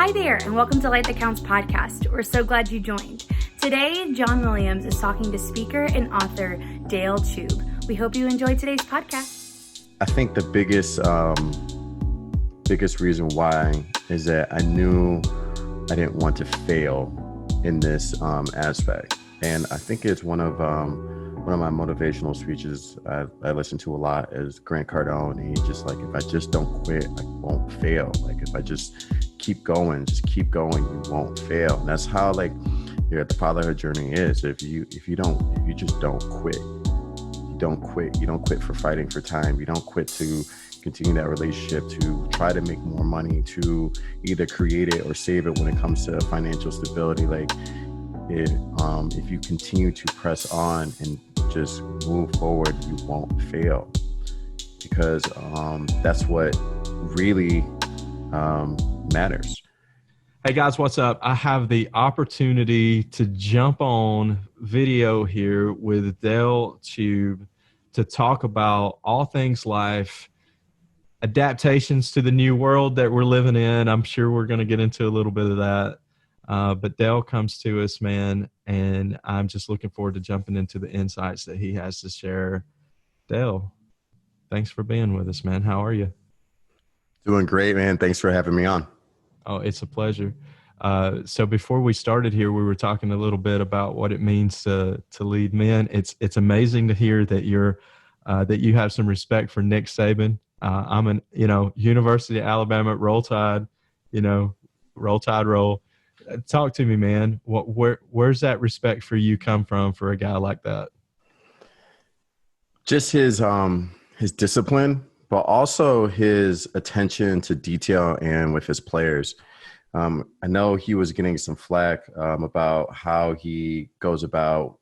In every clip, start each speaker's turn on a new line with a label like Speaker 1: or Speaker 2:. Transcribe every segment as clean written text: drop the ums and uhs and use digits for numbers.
Speaker 1: Hi there, and welcome to Light That Counts podcast. We're so glad you joined. Today, John Williams is talking to speaker and author Dale Chube. We hope you enjoy today's podcast.
Speaker 2: I think the biggest reason why is that I knew I didn't want to fail in this aspect, and I think it's one of my motivational speeches I listen to a lot is Grant Cardone, and he's just like, if I just don't quit, I won't fail. Like if I just keep going, you won't fail. And that's how like the fatherhood journey is. If you just don't quit. You don't quit for fighting for time. You don't quit to continue that relationship, to try to make more money, to either create it or save it when it comes to financial stability. Like if you continue to press on and just move forward, you won't fail, because that's what really matters.
Speaker 3: Hey guys, what's up? I have the opportunity to jump on video here with Dale Chube to talk about all things life, adaptations to the new world that we're living in. I'm sure we're going to get into a little bit of that. But Dale comes to us, man, and I'm just looking forward to jumping into the insights that he has to share. Dale, thanks for being with us, man. How are you?
Speaker 2: Doing great, man. Thanks for having me on.
Speaker 3: Oh, it's a pleasure. So before we started here, we were talking a little bit about what it means to lead men. It's amazing to hear that that you have some respect for Nick Saban. I'm an University of Alabama, Roll Tide, Roll Tide roll. Talk to me, man. Where's that respect for you come from for a guy like that?
Speaker 2: Just his discipline, but also his attention to detail and with his players. I know he was getting some flack about how he goes about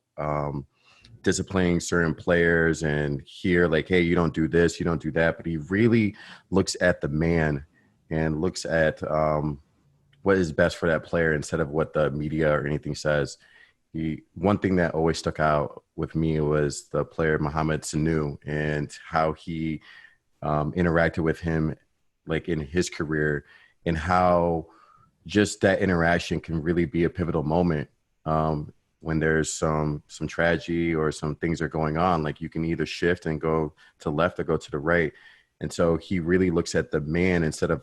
Speaker 2: disciplining certain players and here, like, hey, you don't do this, you don't do that. But he really looks at the man and looks at what is best for that player instead of what the media or anything says. One thing that always stuck out with me was the player Mohamed Sanu and how he interacted with him like in his career, and how just that interaction can really be a pivotal moment when there's some tragedy or some things are going on. Like you can either shift and go to the left or go to the right. And so he really looks at the man instead of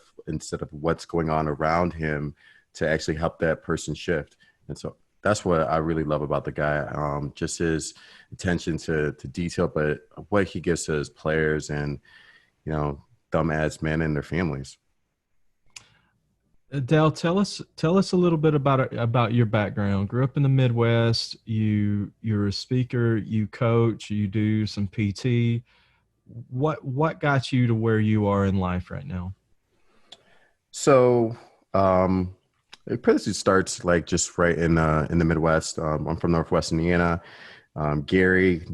Speaker 2: what's going on around him to actually help that person shift. And so that's what I really love about the guy, just his attention to detail, but what he gives to his players and, them as men and their families.
Speaker 3: Dale, tell us a little bit about your background. Grew up in the Midwest. You're a speaker. You coach. You do some PT. What got you to where you are in life right now?
Speaker 2: So it pretty starts like just right in the Midwest. I'm from Northwest Indiana, Gary,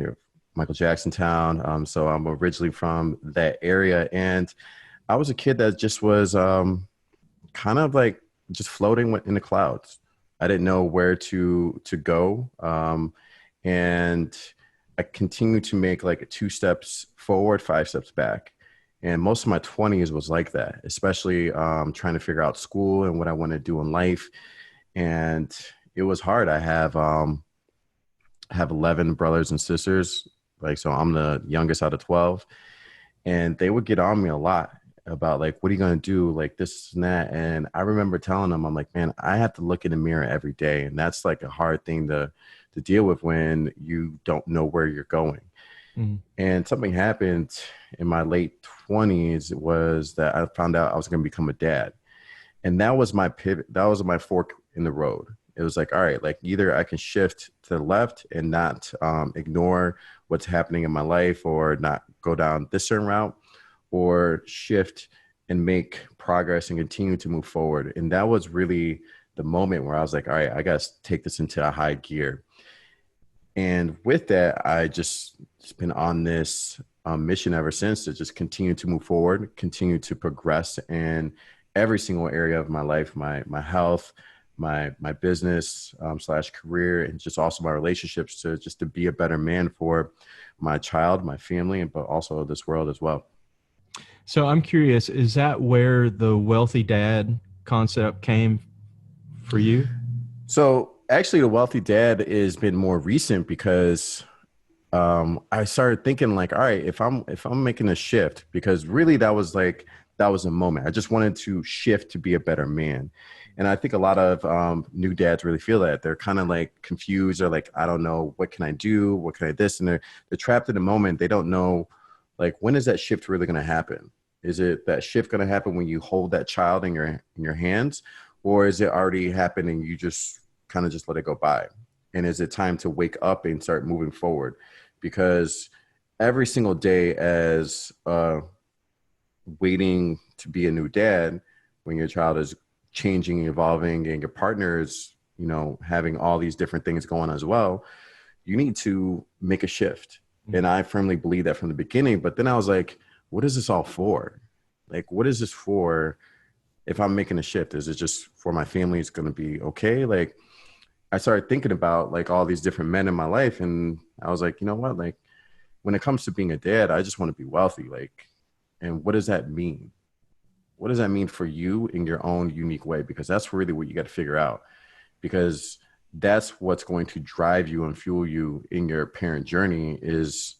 Speaker 2: Michael Jackson town. So I'm originally from that area, and I was a kid that just was kind of like just floating in the clouds. I didn't know where to go, and I continued to make like 2 steps forward, 5 steps back. And most of my 20s was like that, especially trying to figure out school and what I want to do in life. And it was hard. I have 11 brothers and sisters. So I'm the youngest out of 12. And they would get on me a lot about like, what are you going to do? Like this and that. And I remember telling them, I'm like, man, I have to look in the mirror every day. And that's like a hard thing to deal with when you don't know where you're going. Mm-hmm. And something happened in my late 20s was that I found out I was going to become a dad. And that was my pivot. That was my fork in the road. It was like, all right, like either I can shift to the left and not ignore what's happening in my life or not go down this certain route, or shift and make progress and continue to move forward. And that was really the moment where I was like, all right, I got to take this into a high gear. And with that, I just been on this mission ever since to just continue to move forward, continue to progress in every single area of my life, my health, my business / career, and just also my relationships, to be a better man for my child, my family, but also this world as well.
Speaker 3: So I'm curious, is that where the wealthy dad concept came for you?
Speaker 2: So actually, the wealthy dad has been more recent because I started thinking like, all right, if I'm making a shift, because really that was a moment. I just wanted to shift to be a better man. And I think a lot of new dads really feel that they're kind of like confused or like, I don't know, what can I do? What can I this? And they're trapped in the moment. They don't know like when is that shift really going to happen? Is it that shift going to happen when you hold that child in your hands, or is it already happening? You just kind of just let it go by. And is it time to wake up and start moving forward? Because every single day as waiting to be a new dad, when your child is changing and evolving and your partner is, you know, having all these different things going on as well, you need to make a shift. And I firmly believe that from the beginning. But then I was like, what is this all for? Like, what is this for if I'm making a shift? Is it just for my family? It's going to be okay? Like, I started thinking about like all these different men in my life. And I was like, you know what? Like, when it comes to being a dad, I just want to be wealthy. Like, and what does that mean? What does that mean for you in your own unique way? Because that's really what you got to figure out, because that's what's going to drive you and fuel you in your parent journey is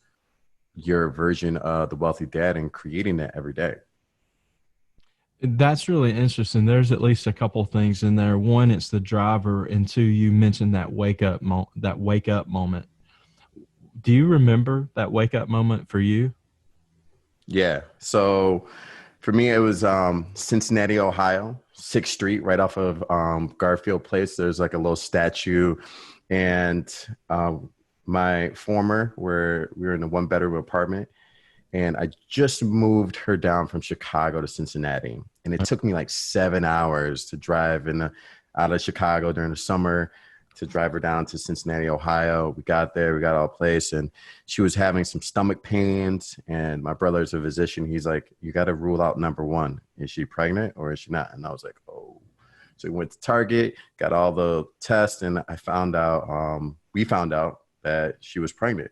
Speaker 2: your version of the wealthy dad and creating that every day.
Speaker 3: That's really interesting. There's at least a couple things in there. One, it's the driver, and two, you mentioned that wake up moment. Do you remember that wake up moment for you?
Speaker 2: Yeah. So for me, it was Cincinnati, Ohio, 6th Street, right off of Garfield Place. There's like a little statue. And my former, where we were in a 1-bedroom apartment, and I just moved her down from Chicago to Cincinnati. And it took me like 7 hours to drive out of Chicago during the summer to drive her down to Cincinnati, Ohio. We got there, we got all placed, and she was having some stomach pains. And my brother's a physician. He's like, you got to rule out number one. Is she pregnant or is she not? And I was like, oh. So we went to Target, got all the tests, and we found out that she was pregnant.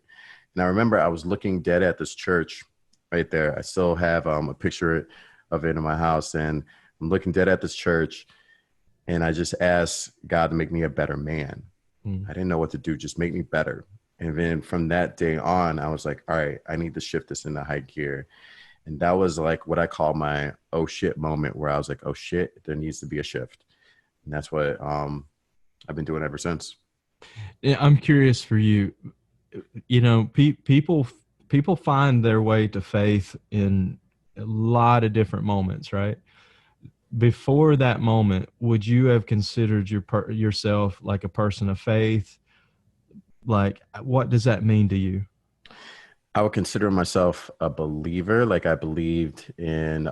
Speaker 2: And I remember I was looking dead at this church right there. I still have a picture of it in my house, and I'm looking dead at this church. And I just asked God to make me a better man. I didn't know what to do, just make me better. And then from that day on, I was like, all right, I need to shift this into high gear. And that was like what I call my oh shit moment, where I was like, oh shit, there needs to be a shift. And that's what I've been doing ever since.
Speaker 3: Yeah, I'm curious for you. You know, people find their way to faith in a lot of different moments, right? Before that moment, would you have considered yourself like a person of faith? Like, what does that mean to you?
Speaker 2: I would consider myself a believer. Like I believed in,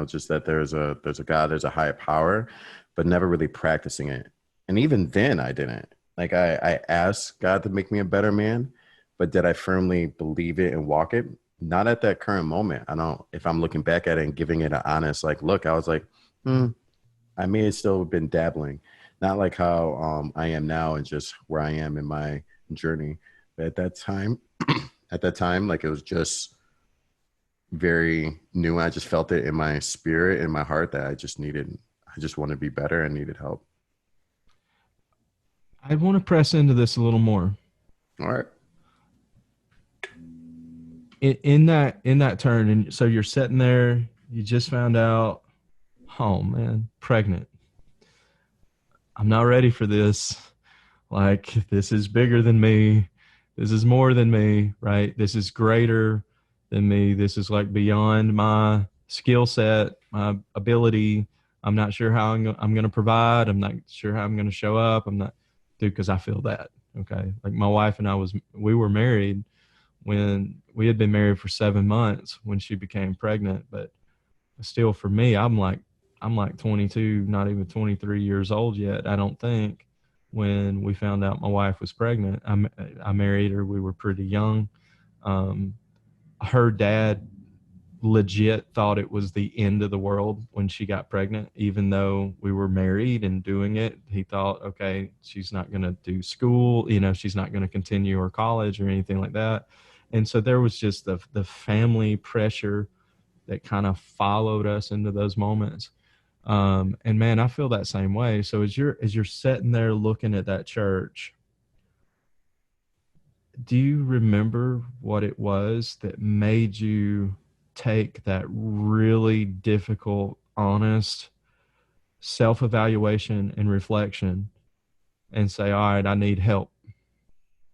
Speaker 2: just that there's a God, there's a higher power, but never really practicing it. And even then I didn't. Like I asked God to make me a better man, but did I firmly believe it and walk it? Not at that current moment. I don't, if I'm looking back at it and giving it an honest, like, look, I was like, I may have still been dabbling, not like how I am now and just where I am in my journey. But at that time, like it was just very new. I just felt it in my spirit, in my heart that I just wanted to be better and needed help.
Speaker 3: I want to press into this a little more.
Speaker 2: All right.
Speaker 3: In that turn, and so you're sitting there, you just found out, oh man, pregnant. I'm not ready for this. Like, this is bigger than me. This is more than me, right? This is greater than me. This is like beyond my skill set, my ability. I'm not sure how I'm going to provide. I'm not sure how I'm going to show up. I'm not, dude, because I feel that. Okay. Like my wife and we were married when we had been married for 7 months when she became pregnant. But still for me, I'm like 22, not even 23 years old yet, I don't think, when we found out my wife was pregnant. I married her. We were pretty young. Her dad legit thought it was the end of the world when she got pregnant, even though we were married and doing it. He thought, okay, she's not going to do school. She's not going to continue her college or anything like that. And so there was just the family pressure that kind of followed us into those moments. And man, I feel that same way. So as you're sitting there looking at that church, do you remember what it was that made you take that really difficult, honest self-evaluation and reflection and say, all right, I need help?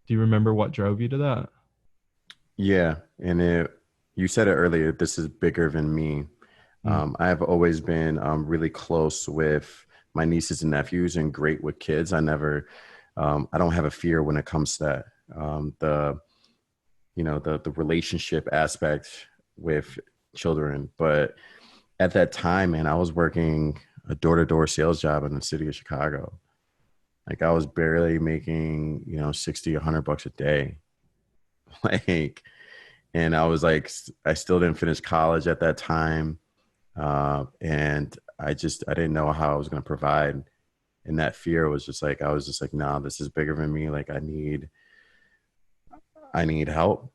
Speaker 3: Do you remember what drove you to that?
Speaker 2: Yeah, and you said it earlier. This is bigger than me.
Speaker 3: Mm.
Speaker 2: I have always been really close with my nieces and nephews and great with kids. I don't have a fear when it comes to that. The relationship aspect with children. But at that time, man, I was working a door-to-door sales job in the city of Chicago. Like I was barely making, 60, $100 a day. Like, and I was like, I still didn't finish college at that time. And I didn't know how I was going to provide. And that fear was just like, I was just like, nah, this is bigger than me. Like I need help.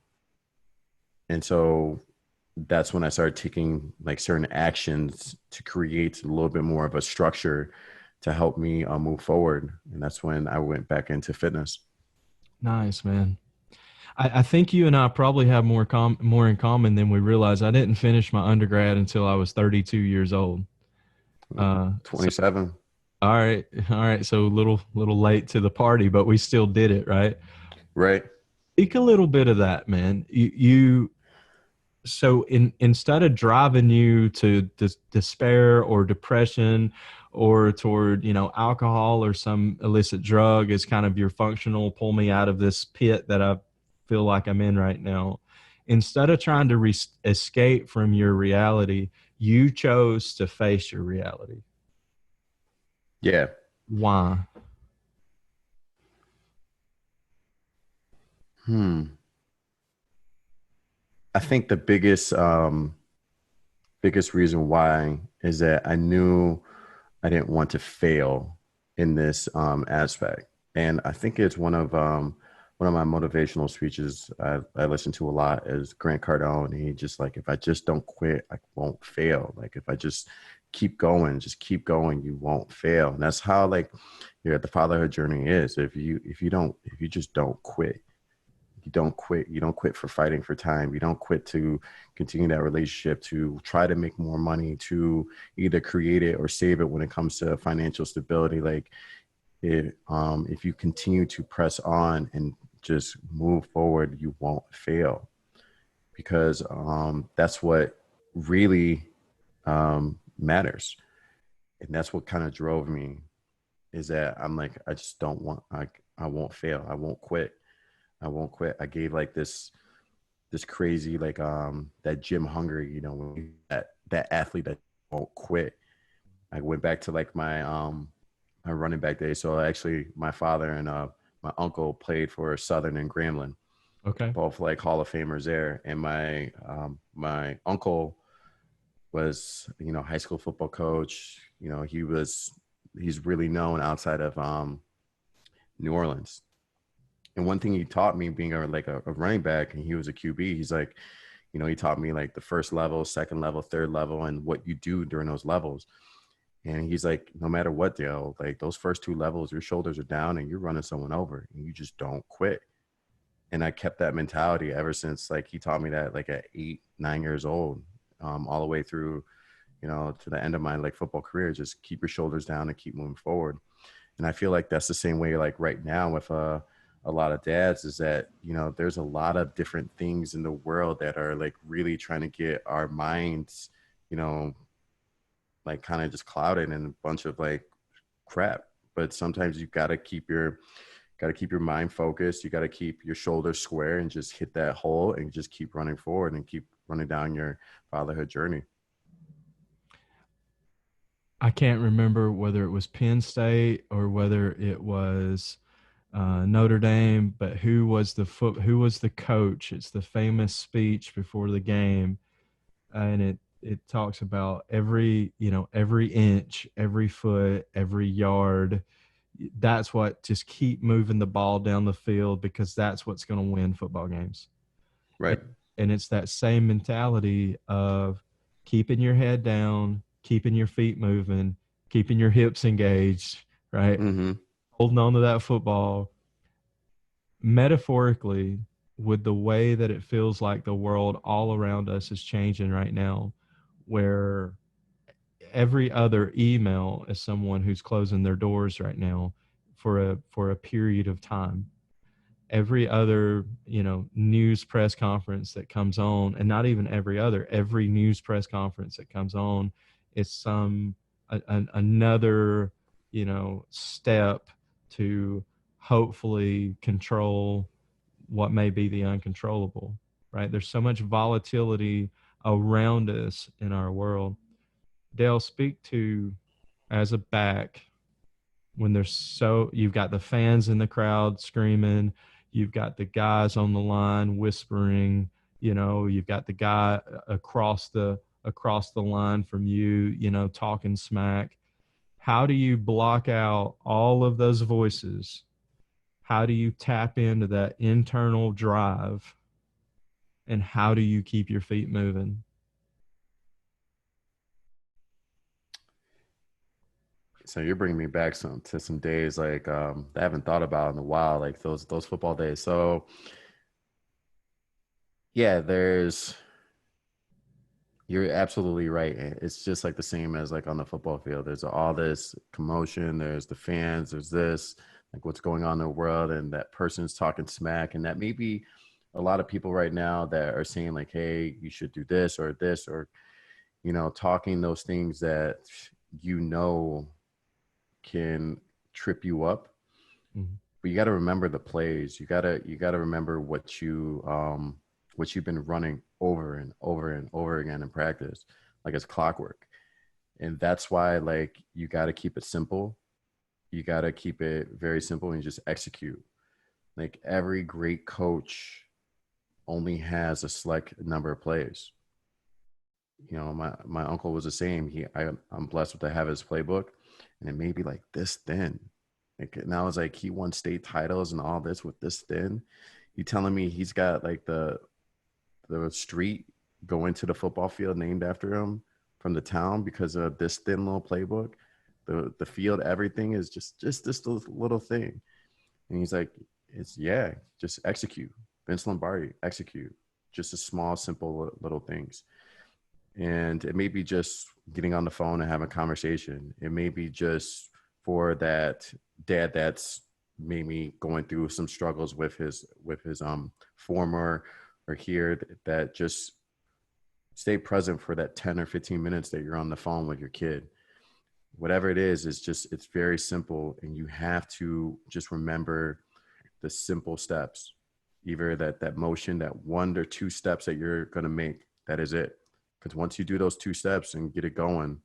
Speaker 2: And so that's when I started taking like certain actions to create a little bit more of a structure to help me move forward. And that's when I went back into fitness.
Speaker 3: Nice, man. I think you and I probably have more in common than we realize. I didn't finish my undergrad until I was 32 years old. So
Speaker 2: 27.
Speaker 3: all right. So little late to the party, but we still did it, right?
Speaker 2: Right.
Speaker 3: Speak a little bit of that, man. So instead of driving you to despair or depression or toward, alcohol or some illicit drug is kind of your functional pull me out of this pit that I feel like I'm in right now. Instead of trying to escape from your reality, you chose to face your reality.
Speaker 2: Yeah.
Speaker 3: Why?
Speaker 2: I think the biggest reason why is that I knew I didn't want to fail in this aspect. And I think it's one of my motivational speeches I listen to a lot is Grant Cardone. And he just like, if I just don't quit, I won't fail. Like if I just keep going, you won't fail. And that's how like the fatherhood journey is. If you just don't quit, you don't quit for fighting for time. You don't quit to continue that relationship, to try to make more money, to either create it or save it when it comes to financial stability. Like if you continue to press on and just move forward, you won't fail, because that's what really matters. And that's what kind of drove me, is that I'm like, I just don't want, I won't fail. I won't quit. I won't quit. I gave like this crazy, like that gym hunger, that athlete that won't quit. I went back to like my running back days. So actually my father and my uncle played for Southern and Grambling,
Speaker 3: Okay.
Speaker 2: both like Hall of Famers there. And my uncle was, high school football coach. He's really known outside of New Orleans. And one thing he taught me, being a running back, and he was a QB, he's like, he taught me like the first level, second level, third level, and what you do during those levels. And he's like, no matter what, Dale, like those first two levels, your shoulders are down and you're running someone over and you just don't quit. And I kept that mentality ever since, like he taught me that like at 8, 9 years old, all the way through, to the end of my like football career. Just keep your shoulders down and keep moving forward. And I feel like that's the same way, like right now with a lot of dads, is that, there's a lot of different things in the world that are like really trying to get our minds, like kind of just clouded in a bunch of like crap. But sometimes you got to keep your mind focused. You got to keep your shoulders square and just hit that hole and just keep running forward and keep running down your fatherhood journey.
Speaker 3: I can't remember whether it was Penn State or whether it was Notre Dame, but who was the coach? It's the famous speech before the game, and it talks about every inch, every foot, every yard. That's what, just keep moving the ball down the field, because that's what's going to win football games.
Speaker 2: Right.
Speaker 3: And it's that same mentality of keeping your head down, keeping your feet moving, keeping your hips engaged, right?
Speaker 2: Mm-hmm.
Speaker 3: Holding on to that football. Metaphorically, with the way that it feels like the world all around us is changing right now, where every other email is someone who's closing their doors right now for a period of time. Every other, news press conference that comes on, and not even every news press conference that comes on is another, step to hopefully control what may be the uncontrollable, right? There's so much volatility around us in our world. Dale, speak to, as a back, when you've got the fans in the crowd screaming, you've got the guys on the line whispering, you've got the guy across the line from you, talking smack. How do you block out all of those voices? How do you tap into that internal drive? And how do you keep your feet moving?
Speaker 2: So you're bringing me back to some days like that I haven't thought about in a while, like those football days. So yeah, you're absolutely right. It's just like the same as like on the football field. There's all this commotion. There's the fans. There's this, like what's going on in the world, and that person's talking smack, and that maybe a lot of people right now that are saying like, "Hey, you should do this or talking those things that you know can trip you up.
Speaker 3: Mm-hmm.
Speaker 2: But you got to remember the plays. You got to remember what you've been running over and over and over again in practice, like it's clockwork. And that's why like you got to keep it simple. You got to keep it very simple and just execute. Like every great coach only has a select number of plays. My uncle was the same. I'm blessed to have his playbook, and it may be like this thin. Like, and I was like, he won state titles and all this with this thin. You telling me he's got like the street going to the football field named after him from the town because of this thin little playbook? The field, everything is just this little thing. And he's like, just execute. Vince Lombardi, execute. Just a small, simple little things. And it may be just getting on the phone and having a conversation. It may be just for that dad that's maybe going through some struggles with his former or here, that just stay present for that 10 or 15 minutes that you're on the phone with your kid. Whatever it is, it's very simple, and you have to just remember the simple steps. Either that motion, that 1 or 2 steps that you're going to make, that is it. Because once you do those 2 steps and get it going,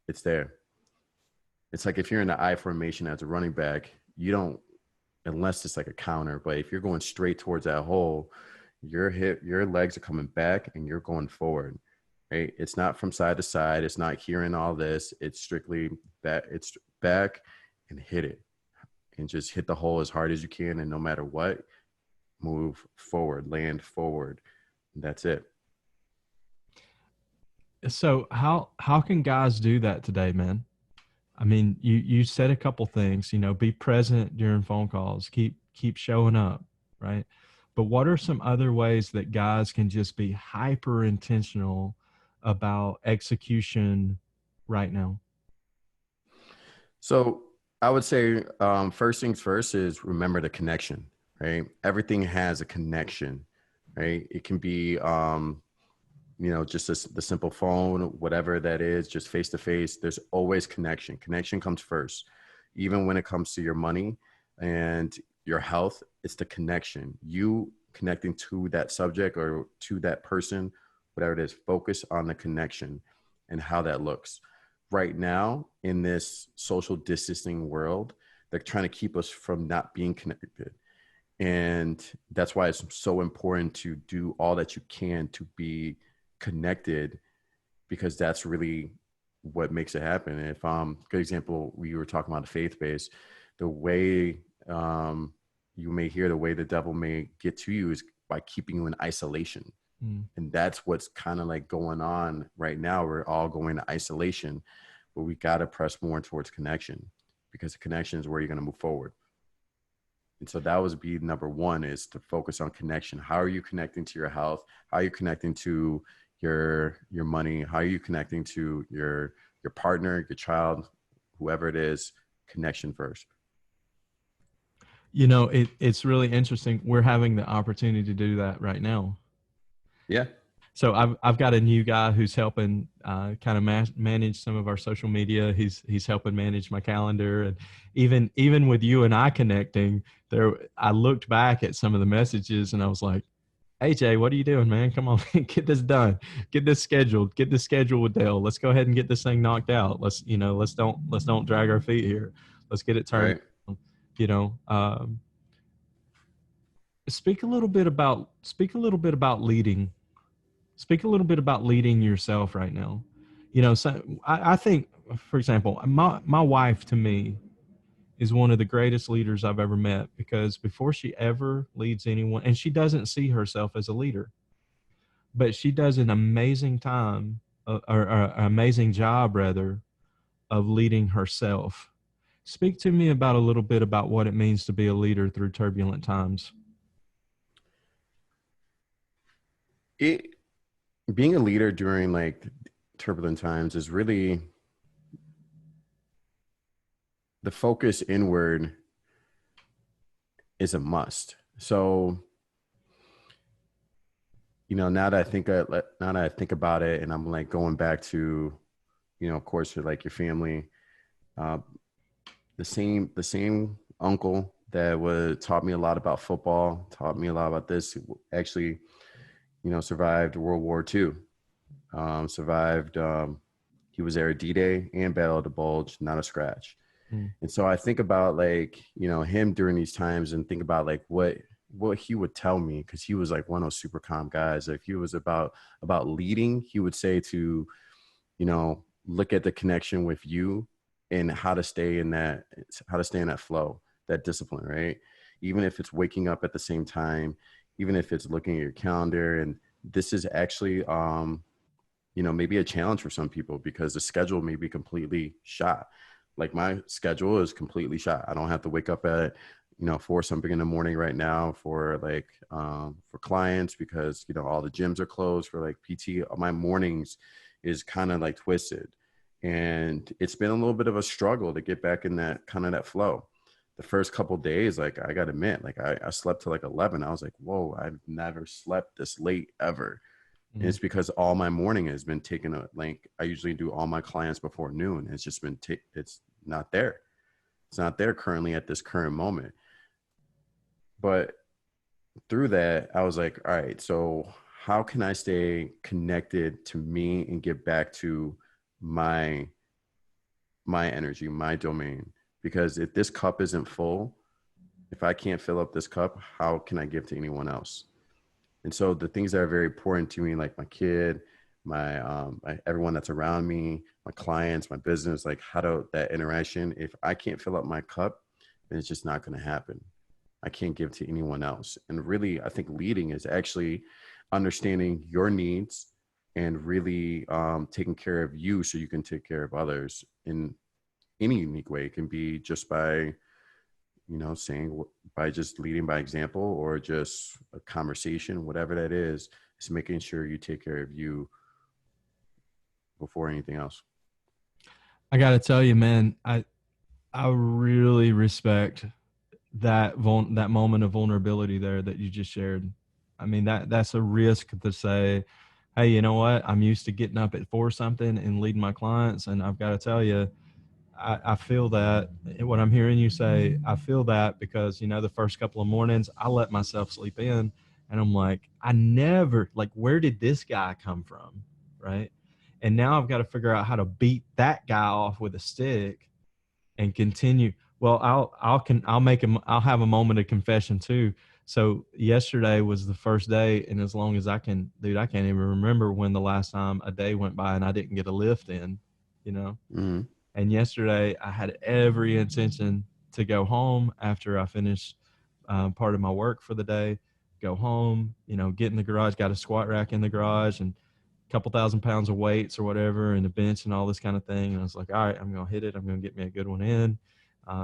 Speaker 2: it's there. It's like if you're in the I formation as a running back, you don't, unless it's like a counter, but if you're going straight towards that hole, your legs are coming back and you're going forward, right? It's not from side to side. It's not hearing all this. It's strictly that it's back and hit it, and just hit the hole as hard as you can. And no matter what, move forward, land forward. And that's it.
Speaker 3: So how can guys do that today, man? I mean, you said a couple things, be present during phone calls, keep showing up, right? But what are some other ways that guys can just be hyper intentional about execution right now?
Speaker 2: So I would say first things first is remember the connection, right? Everything has a connection, right? It can be just the simple phone, whatever that is, just face to face. There's always connection. Connection comes first. Even when it comes to your money and your health, it's the connection. You connecting to that subject or to that person, whatever it is, focus on the connection and how that looks. Right now, in this social distancing world, they're trying to keep us from not being connected. And that's why it's so important to do all that you can to be connected, because that's really what makes it happen. If good example, we were talking about the faith base, the way you may hear the way the devil may get to you is by keeping you in isolation. And that's what's kind of like going on right now. We're all going to isolation, but we got to press more towards connection, because the connection is where you're going to move forward. And so that would be number one, is to focus on connection. How are you connecting to your health? How are you connecting to your money? How are you connecting to your partner, your child, whoever it is? Connection first.
Speaker 3: You know, it's really interesting. We're having the opportunity to do that right now.
Speaker 2: Yeah.
Speaker 3: So I've got a new guy who's helping kind of manage some of our social media. He's helping manage my calendar, and even with you and I connecting there, I looked back at some of the messages and I was like, "Hey Jay, what are you doing, man? Come on, get this done, get this scheduled, get this scheduled with Dale. Let's go ahead and get this thing knocked out. Let's don't drag our feet here. Let's get it turned.
Speaker 2: Right.
Speaker 3: You know, speak a little bit about leading. Speak a little bit about leading yourself right now. You know, so I think, for example, my wife to me is one of the greatest leaders I've ever met, because before she ever leads anyone, and she doesn't see herself as a leader, but she does an amazing time or amazing job rather of leading herself. Speak to me about a little bit about what it means to be a leader through turbulent times.
Speaker 2: Being a leader during like turbulent times is really the focus inward is a must. So, you know, now that I think about it, and I'm like going back to, you know, of course, like your family, the same uncle that taught me a lot about football, taught me a lot about this, actually, you know, survived World War II, survived, he was there at D-Day and Battle of the Bulge, not a scratch. And so I think about like, you know, him during these times, and think about like what he would tell me, because he was like one of those super calm guys. If he was about leading, he would say to, you know, look at the connection with you and how to stay in that flow, that discipline, right? Even if it's waking up at the same time, even if it's looking at your calendar. And this is actually, you know, maybe a challenge for some people, because the schedule may be completely shot. Like my schedule is completely shot. I don't have to wake up at, you know, 4 something in the morning right now for like, for clients, because, you know, all the gyms are closed for like PT. My mornings is kind of like twisted, and it's been a little bit of a struggle to get back in that kind of that flow. The first couple of days, like I gotta admit, like I slept till like 11. I was like, whoa, I've never slept this late ever. And it's because all my morning has been taken. Like I usually do all my clients before noon. It's just been, it's not there. It's not there currently at this current moment. But through that, I was like, all right, so how can I stay connected to me and get back to my energy, my domain? Because if this cup isn't full, if I can't fill up this cup, how can I give to anyone else? And so the things that are very important to me, like my kid, my everyone that's around me, my clients, my business, like that interaction, if I can't fill up my cup, then it's just not going to happen. I can't give to anyone else. And really, I think leading is actually understanding your needs and really taking care of you so you can take care of others in any unique way. It can be just by, you know, by just leading by example, or just a conversation, whatever that is making sure you take care of you before anything else.
Speaker 3: I got to tell you, man, I really respect that moment of vulnerability there that you just shared. I mean, that's a risk to say, hey, you know what? I'm used to getting up at 4 something and leading my clients. And I've got to tell you, I feel that what I'm hearing you say, I feel that because, you know, the first couple of mornings I let myself sleep in, and I'm like, I never, like, where did this guy come from? Right. And now I've got to figure out how to beat that guy off with a stick and continue. Well, I'll have a moment of confession too. So yesterday was the first day, and as long as I can't even remember when the last time a day went by and I didn't get a lift in, you know.
Speaker 2: Mm-hmm.
Speaker 3: And yesterday I had every intention to go home after I finished part of my work for the day. go home, get in the garage, got a squat rack in the garage and a couple 1,000 pounds of weights or whatever and a bench and all this kind of thing. And I was like, all right, I'm going to hit it. I'm going to get me a good one in.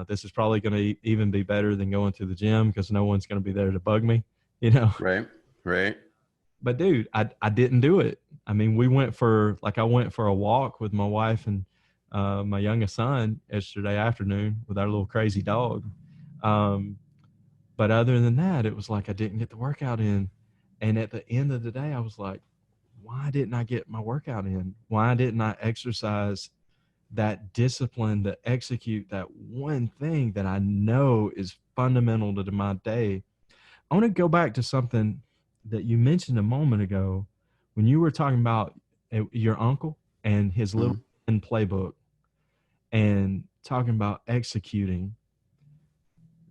Speaker 3: This is probably going to even be better than going to the gym because no one's going to be there to bug me,
Speaker 2: Right. Right.
Speaker 3: But dude, I didn't do it. I mean, I went for a walk with my wife and my youngest son yesterday afternoon with our little crazy dog. But other than that, it was like I didn't get the workout in. And at the end of the day, I was like, why didn't I get my workout in? Why didn't I exercise that discipline to execute that one thing that I know is fundamental to my day? I want to go back to something that you mentioned a moment ago when you were talking about your uncle and his little playbook and talking about executing.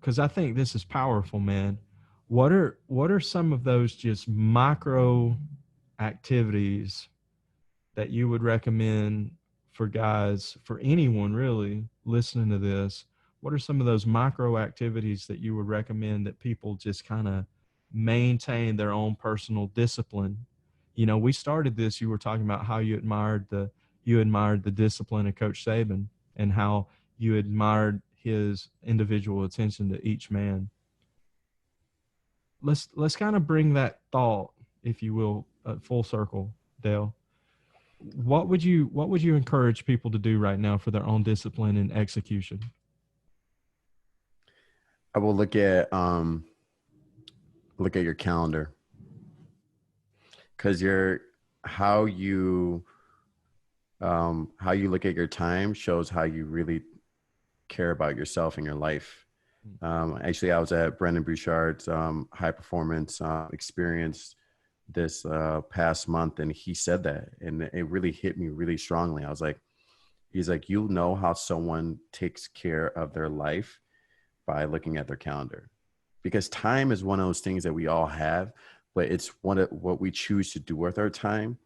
Speaker 3: Because I think this is powerful, man. What are some of those just micro activities that you would recommend for guys, for anyone really listening to this? What are some of those micro activities that you would recommend that people just kind of maintain their own personal discipline? We started this, you were talking about how you admired the discipline of Coach Saban and how you admired his individual attention to each man. Let's kind of bring that thought, if you will, full circle, Dale. What would you encourage people to do right now for their own discipline and execution?
Speaker 2: I will look at your calendar, because how you look at your time shows how you really care about yourself and your life. Actually, I was at Brendan Bouchard's high performance experience this past month, and he said that, and it really hit me really strongly. He's like, you know how someone takes care of their life by looking at their calendar, because time is one of those things that we all have, but it's what we choose to do with our time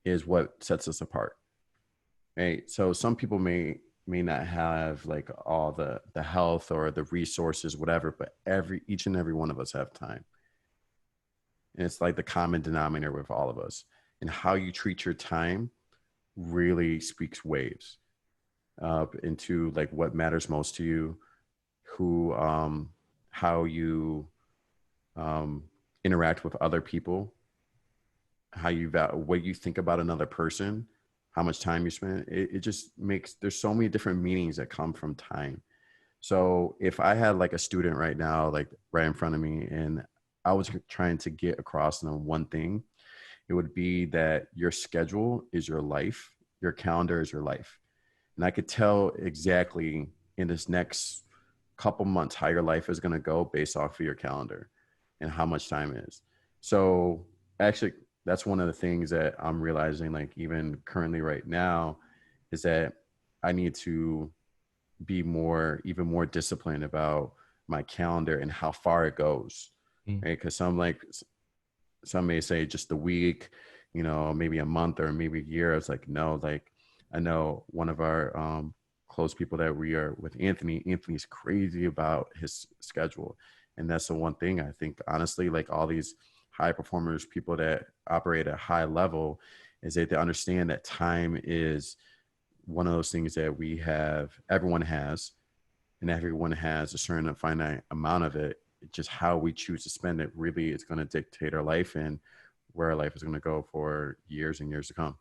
Speaker 2: is what sets us apart. Right. So some people may not have like all the health or the resources, whatever, but each and every one of us have time. And it's like the common denominator with all of us, and how you treat your time really speaks waves into like what matters most to you, how you interact with other people, what you think about another person, how much time you spend. It just makes, there's so many different meanings that come from time. So if I had like a student right now, like right in front of me, and I was trying to get across on one thing, it would be that your schedule is your life, your calendar is your life. And I could tell exactly in this next couple months how your life is going to go based off of your calendar and how much time is. So actually, that's one of the things that I'm realizing, like even currently right now, is that I need to be even more disciplined about my calendar and how far it goes. Right? Because some may say just a week, maybe a month or maybe a year. It's like, no, like I know one of our close people that we are with, Anthony's crazy about his schedule. And that's the one thing I think, honestly, like all these high performers, people that operate at a high level, is that they understand that time is one of those things that everyone has, and everyone has a certain finite amount of it. Just how we choose to spend it really is going to dictate our life and where our life is going to go for years and years to come.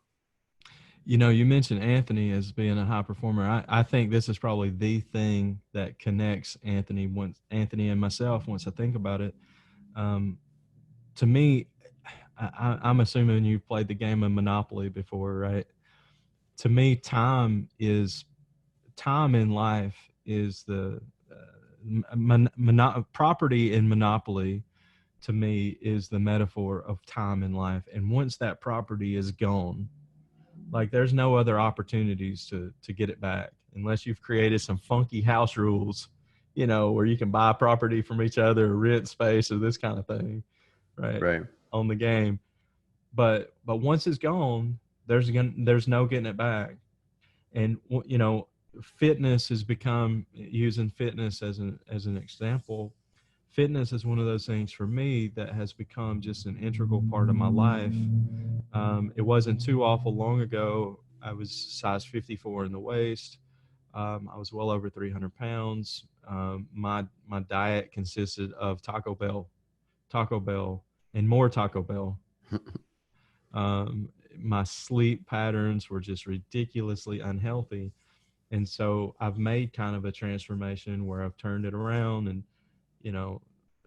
Speaker 3: You mentioned Anthony as being a high performer. I think this is probably the thing that connects Anthony and myself once I think about it. To me, I'm assuming you played the game of Monopoly before, right? To me, time in life is the property in Monopoly. To me, is the metaphor of time in life. And once that property is gone, like there's no other opportunities to get it back unless you've created some funky house rules, where you can buy property from each other, or rent space, or this kind of thing, right? On the game. But once it's gone, there's no getting it back. And fitness has become, using fitness as an example, fitness is one of those things for me that has become just an integral part of my life. It wasn't too awful long ago. I was size 54 in the waist. I was well over 300 pounds. My diet consisted of Taco Bell, and more Taco Bell. My sleep patterns were just ridiculously unhealthy. And so I've made kind of a transformation where I've turned it around and, you know,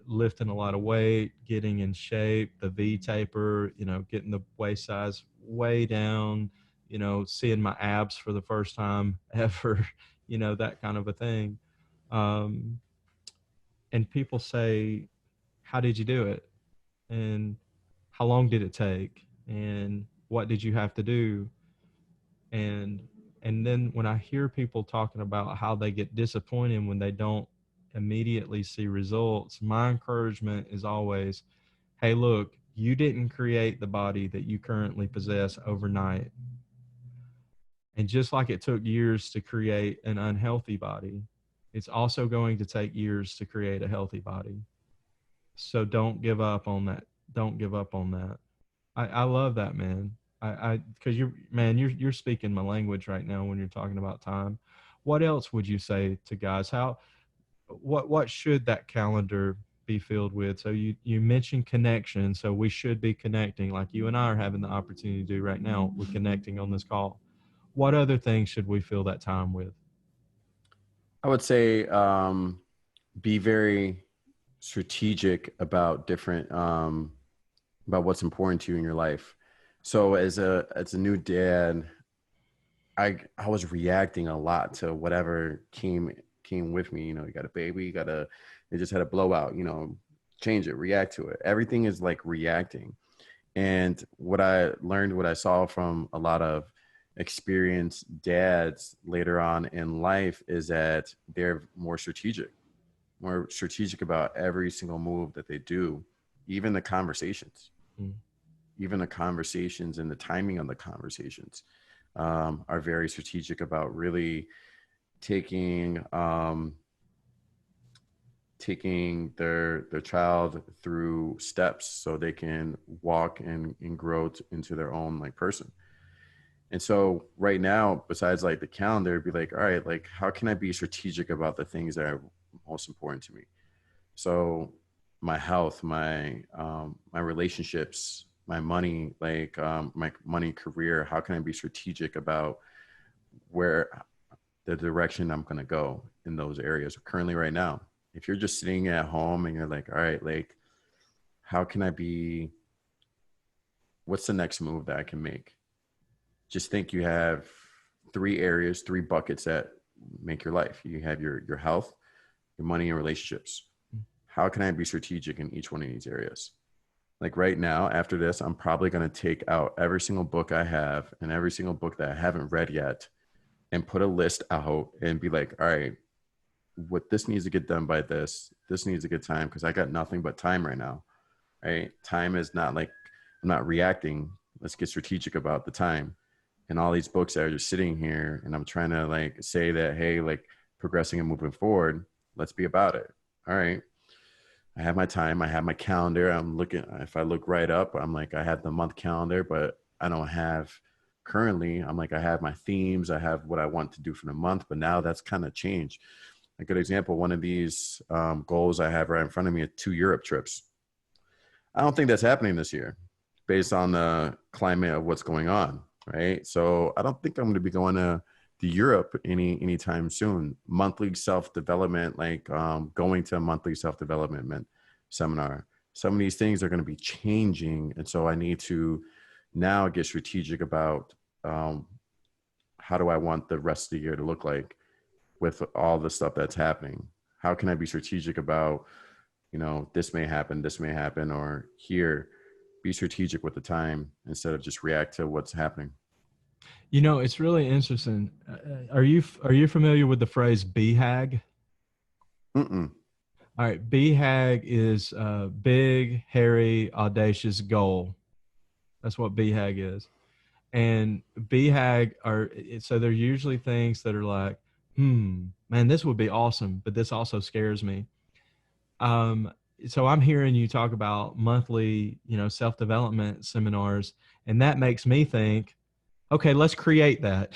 Speaker 3: lifting a lot of weight, getting in shape, the V taper, you know, getting the waist size way down, you know, seeing my abs for the first time ever, you know, that kind of a thing. Um, and people say, how did you do it? And how long did it take? And what did you have to do? And then when I hear people talking about how they get disappointed when they don't immediately see results, my encouragement is always, hey, look, you didn't create the body that you currently possess overnight. And just like it took years to create an unhealthy body, it's also going to take years to create a healthy body. So don't give up on that. Don't give up on that. I love that, man. Because you're speaking my language right now when you're talking about time. What else would you say to guys? What should that calendar be filled with? So you mentioned connection, so we should be connecting, like you and I are having the opportunity to do right now. We're connecting on this call. What other things should we fill that time with?
Speaker 2: I would say be very strategic about different about what's important to you in your life. So as a new dad, I was reacting a lot to whatever came with me. You know, you got a baby, they just had a blowout, you know, change it, react to it. Everything is like reacting. And what I learned, what I saw from a lot of experienced dads later on in life is that they're more strategic about every single move that they do, even the conversations. Even the conversations and the timing of the conversations are very strategic about really taking their child through steps so they can walk and grow into their own like person. And so right now, besides like the calendar, it'd be like, all right, like how can I be strategic about the things that are most important to me? So my health, my relationships, my money, like my money, career. How can I be strategic about where the direction I'm going to go in those areas currently right now? If you're just sitting at home and you're like, all right, like how can I be, what's the next move that I can make? Just think you have 3 buckets that make your life. You have your health, your money, and relationships. How can I be strategic in each one of these areas? Like right now, after this, I'm probably going to take out every single book I have and every single book that I haven't read yet and put a list out and be like, all right, what this needs to get done by this needs to get time because I got nothing but time right now, right? Time is not like, I'm not reacting. Let's get strategic about the time. And all these books that are just sitting here and I'm trying to like say that, hey, like progressing and moving forward, let's be about it. All right. I have my time. I have my calendar. I'm looking, if I look right up, I'm like, I have the month calendar, but I don't have currently, I'm like, I have my themes. I have what I want to do for the month, but now that's kind of changed. A good example, one of these goals I have right in front of me are 2 Europe trips. I don't think that's happening this year based on the climate of what's going on, right? So I don't think I'm going to be going to Europe anytime soon. Monthly self-development, like going to a monthly self-development seminar. Some of these things are going to be changing. And so I need to now get strategic about how do I want the rest of the year to look like with all the stuff that's happening? How can I be strategic about, you know, this may happen, or here, be strategic with the time instead of just react to what's happening.
Speaker 3: You know, it's really interesting. Are you familiar with the phrase BHAG?
Speaker 2: Mm-mm.
Speaker 3: All right, BHAG is big, hairy, audacious goal. That's what BHAG is. And BHAG so they're usually things that are like, man, this would be awesome, but this also scares me. Um, so I'm hearing you talk about monthly, self-development seminars, and that makes me think, okay, let's create that.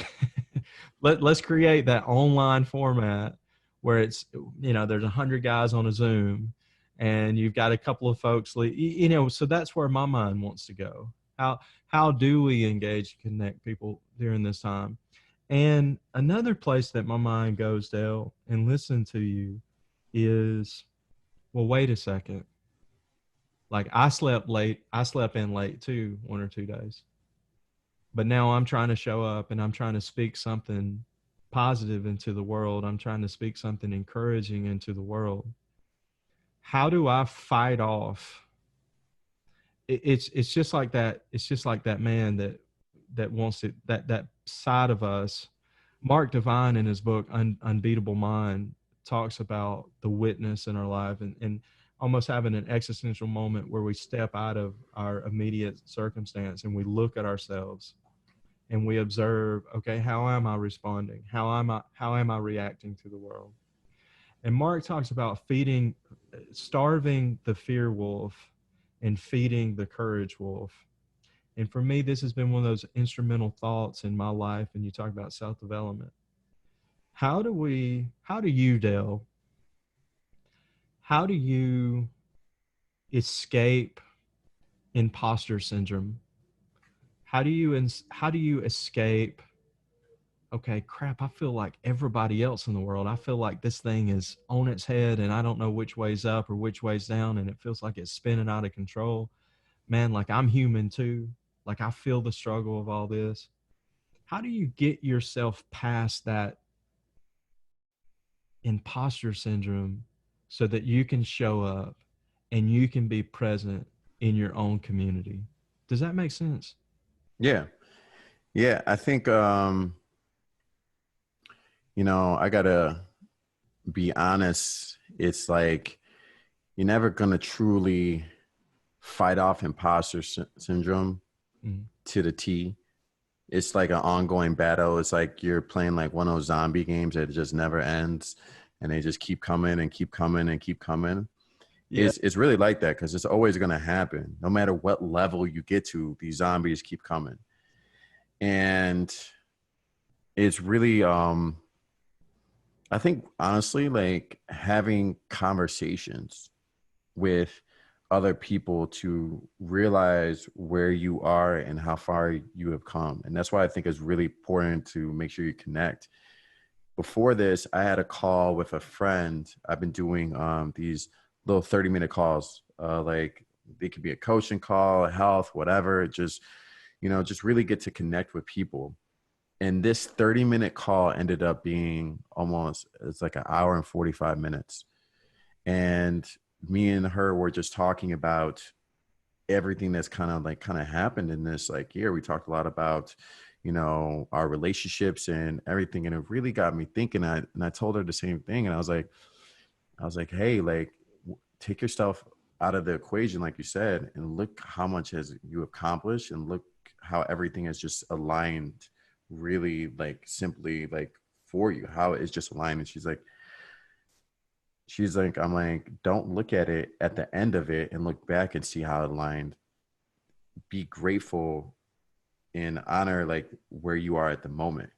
Speaker 3: Let's create that online format where it's, there's 100 guys on a Zoom and you've got a couple of folks, so that's where my mind wants to go. How do we engage and connect people during this time? And another place that my mind goes, Dale, and listen to you is, well, wait a second. Like I slept late. I slept in late too, 1 or 2 days. But now I'm trying to show up and I'm trying to speak something positive into the world. I'm trying to speak something encouraging into the world. How do I fight off? It's just like that. It's just like that man that wants it, that side of us. Mark Divine in his book Unbeatable Mind talks about the witness in our life, and almost having an existential moment where we step out of our immediate circumstance and we look at ourselves and we observe, okay, how am I responding? How am I reacting to the world? And Mark talks about starving the fear wolf and feeding the courage wolf. And for me, this has been one of those instrumental thoughts in my life. And you talk about self-development. How do you, Dale, how do you escape imposter syndrome? How do you escape, okay, crap, I feel like everybody else in the world, I feel like this thing is on its head and I don't know which way's up or which way's down, and it feels like it's spinning out of control. Man, like I'm human too. Like I feel the struggle of all this. How do you get yourself past that imposter syndrome so that you can show up and you can be present in your own community? Does that make sense?
Speaker 2: Yeah. Yeah. I think, I gotta be honest. It's like, you're never going to truly fight off imposter syndrome to the T. It's like an ongoing battle. It's like you're playing like one of those zombie games that just never ends, and they just keep coming and keep coming and keep coming.
Speaker 3: Yeah.
Speaker 2: It's really like that because it's always going to happen. No matter what level you get to, these zombies keep coming. And it's really, I think, honestly, like having conversations with other people to realize where you are and how far you have come. And that's why I think it's really important to make sure you connect. Before this, I had a call with a friend. I've been doing these little 30-minute calls. Like they could be a coaching call, a health, whatever. Just really get to connect with people. And this 30-minute call ended up being it's like an hour and 45 minutes. And me and her were just talking about everything that's kind of happened in this like year. We talked a lot about, our relationships and everything. And it really got me thinking. And I told her the same thing. And I was like, hey, like take yourself out of the equation, like you said, and look how much has you accomplished and look how everything has just aligned really like simply like for you, how it's just aligned. And she's like, I'm like, don't look at it at the end of it and look back and see how it aligned. Be grateful and honor like where you are at the moment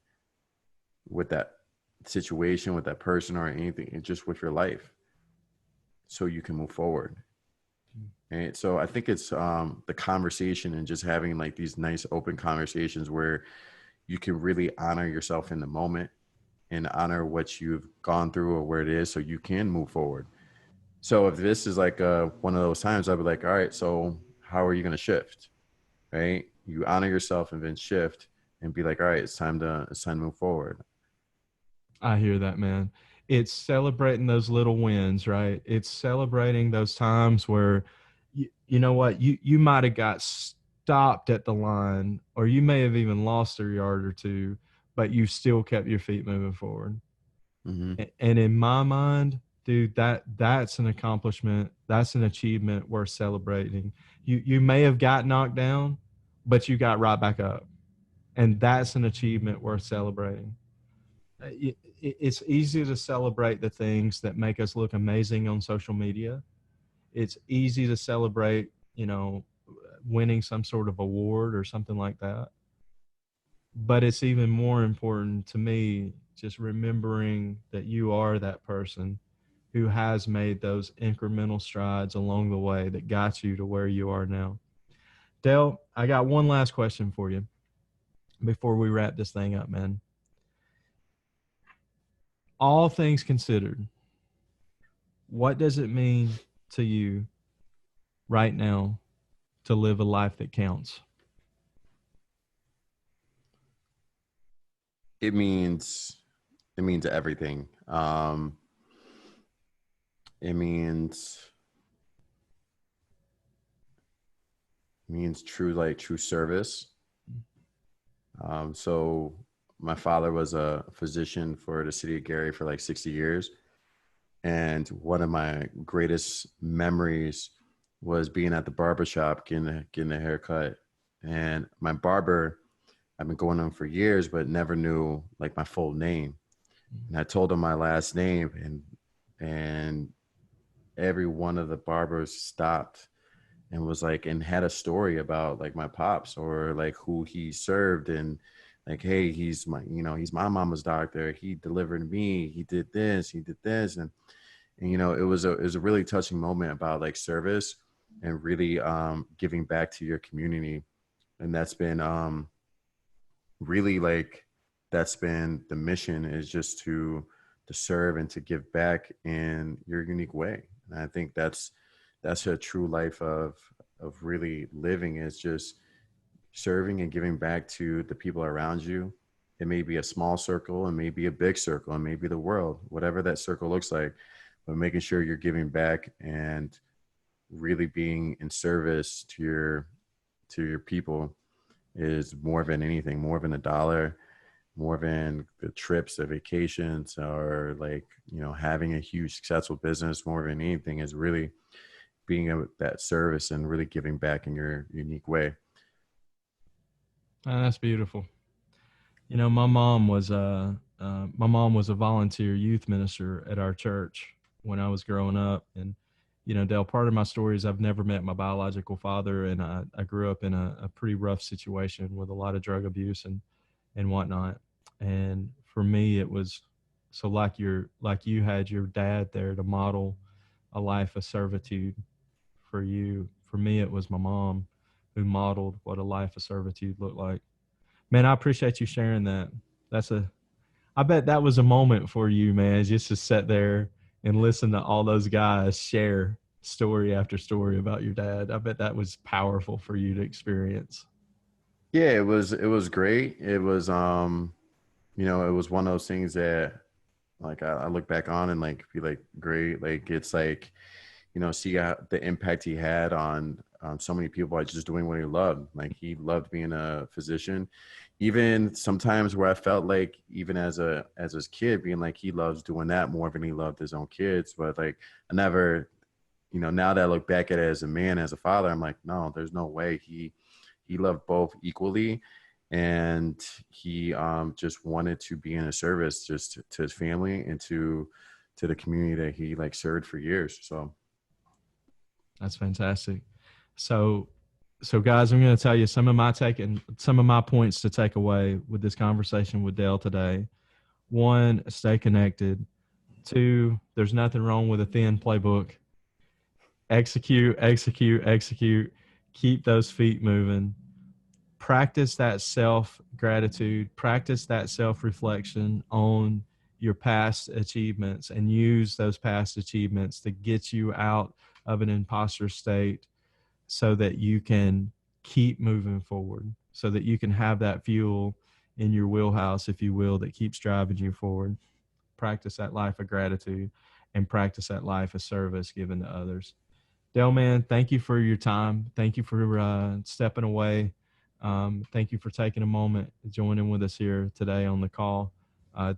Speaker 2: with that situation, with that person or anything, and just with your life so you can move forward. And so I think it's the conversation and just having like these nice open conversations where you can really honor yourself in the moment and honor what you've gone through or where it is so you can move forward. So if this is like one of those times, I'd be like, all right, so how are you going to shift? Right? You honor yourself and then shift and be like, all right, it's time to move forward.
Speaker 3: I hear that, man. It's celebrating those little wins, right? It's celebrating those times where you know what, you might have got stopped at the line, or you may have even lost a yard or two, but you still kept your feet moving forward.
Speaker 2: Mm-hmm.
Speaker 3: And in my mind, dude, that's an accomplishment. That's an achievement worth celebrating. You may have got knocked down, but you got right back up. And that's an achievement worth celebrating. it's easy to celebrate the things that make us look amazing on social media. It's easy to celebrate, winning some sort of award or something like that. But it's even more important to me just remembering that you are that person who has made those incremental strides along the way that got you to where you are now. Dale, I got one last question for you before we wrap this thing up, man. All things considered, what does it mean to you right now to live a life that counts?
Speaker 2: It means everything. It means true service. So my father was a physician for the city of Gary for like 60 years. And one of my greatest memories was being at the barbershop, getting a haircut. And my barber, I've been going to him for years, but never knew like my full name. And I told him my last name, and every one of the barbers stopped and was like, and had a story about like my pops or like who he served, and like, hey, he's my mama's doctor. He delivered me. He did this. And it was a really touching moment about like service and really giving back to your community. And that's been really like, that's been the mission, is just to serve and to give back in your unique way. And I think that's a true life of really living, is just serving and giving back to the people around you. It may be a small circle, and maybe a big circle, and maybe the world, whatever that circle looks like, but making sure you're giving back and really being in service to your people is more than anything, more than a dollar, more than the trips, the vacations, or like, having a huge successful business. More than anything is really being that service and really giving back in your unique way.
Speaker 3: That's beautiful. My mom was a volunteer youth minister at our church when I was growing up. And, Dale, part of my story is I've never met my biological father. And I grew up in a pretty rough situation with a lot of drug abuse and whatnot. And for me, it was so like you had your dad there to model a life of servitude for you. For me, it was my mom who modeled what a life of servitude looked like. Man, I appreciate you sharing that. I bet that was a moment for you, man, just to sit there and listen to all those guys share story after story about your dad. I bet that was powerful for you to experience.
Speaker 2: Yeah, it was great. It was, it was one of those things that like I look back on and like be like, great. Like, it's like, see the impact he had on so many people by just doing what he loved. Like, he loved being a physician. Even sometimes where I felt like, even as his kid, being like, he loves doing that more than he loved his own kids. But like, I never, now that I look back at it as a man, as a father, I'm like, no, there's no way. He loved both equally. And he just wanted to be in a service just to his family and to the community that he like served for years. So
Speaker 3: that's fantastic. So guys, I'm going to tell you some of my points to take away with this conversation with Dale today. 1, stay connected. 2, there's nothing wrong with a thin playbook. Execute. Keep those feet moving. Practice that self-gratitude. Practice that self-reflection on your past achievements, and use those past achievements to get you out of an imposter state so that you can keep moving forward, so that you can have that fuel in your wheelhouse, if you will, that keeps driving you forward. Practice that life of gratitude and practice that life of service given to others. Dale, man, thank you for your time. Thank you for stepping away. Thank you for taking a moment, joining with us here today on the call.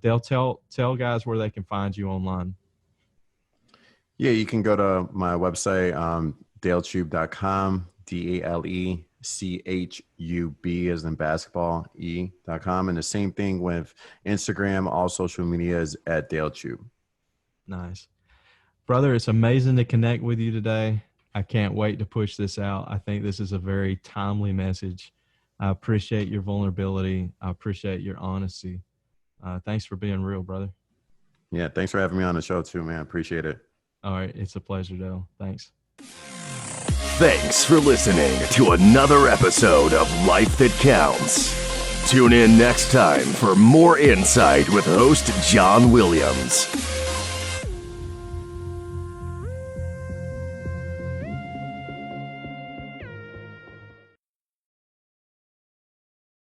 Speaker 3: Dale, tell guys where they can find you online. Yeah,
Speaker 2: you can go to my website, dalechube.com, CHUB as in basketball, E.com. And the same thing with Instagram. All social media is at Dale Chube.
Speaker 3: Nice. Brother, it's amazing to connect with you today. I can't wait to push this out. I think this is a very timely message. I appreciate your vulnerability. I appreciate your honesty. Thanks for being real, brother.
Speaker 2: Yeah, thanks for having me on the show too, man. Appreciate it.
Speaker 3: All right, it's a pleasure, Dale. Thanks.
Speaker 4: Thanks for listening to another episode of Life That Counts. Tune in next time for more insight with host John Williams.